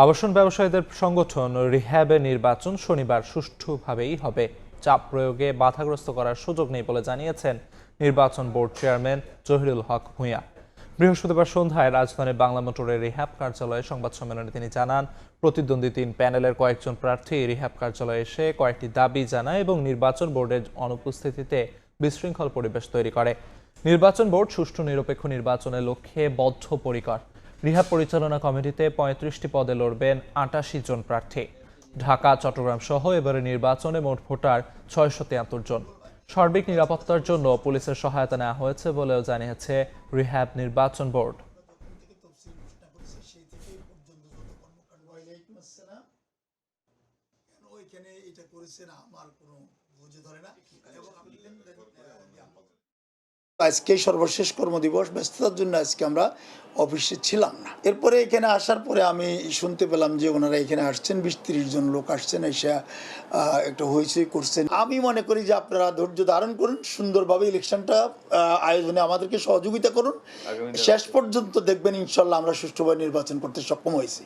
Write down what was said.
আবাসন ব্যবসায়ীদের সংগঠন রিহ্যাবের নির্বাচন শনিবার সুষ্ঠুভাবেই হবে। চাপ প্রয়োগে বাধাগ্রস্ত করার সুযোগ নেই বলে জানিয়েছেন নির্বাচন বোর্ড চেয়ারম্যান জহিরুল হক ভূঁইয়া। বৃহস্পতিবার সন্ধ্যায় রাজধানীর বাংলা মোটরের রিহ্যাব কার্যালয়ে সংবাদ সম্মেলনে তিনি জানান, প্রতিদ্বন্দ্বী 3 প্যানেলের কয়েকজন প্রার্থী রিহ্যাব কার্যালয়ে এসে কয়েকটি দাবি জানায় এবং নির্বাচন বোর্ডের অনুপস্থিতিতে বিশৃঙ্খল পরিবেশ তৈরি করে। নির্বাচন বোর্ড সুষ্ঠু নিরপেক্ষ নির্বাচনের লক্ষ্যে বদ্ধপরিকর। রিহ্যাব পরিচালনা কমিটিতে 35টি পদে লড়বেন 88 জন প্রার্থী। ঢাকা, চট্টগ্রাম সহ এবারে নির্বাচনে মোট ভোটার 673 জন। সার্বিক নিরাপত্তার জন্য পুলিশের সহায়তা নেওয়া হয়েছে বলেও জানিয়েছে রিহ্যাব নির্বাচন বোর্ড। আজকে সর্বশেষ কর্মদিবস, ব্যস্ততার জন্য আজকে আমরা অফিসে ছিলাম না। এরপরে এখানে আসার পরে আমি শুনতে পেলাম যে ওনারা এখানে আসছেন, 20-30 জন লোক আসছেন, এসে একটা হইচই করছেন। আমি মনে করি যে আপনারা ধৈর্য ধারণ করুন, সুন্দরভাবে ইলেকশনটা আয়োজনে আমাদেরকে সহযোগিতা করুন। শেষ পর্যন্ত দেখবেন ইনশাল্লাহ আমরা সুষ্ঠুভাবে নির্বাচন করতে সক্ষম হয়েছি।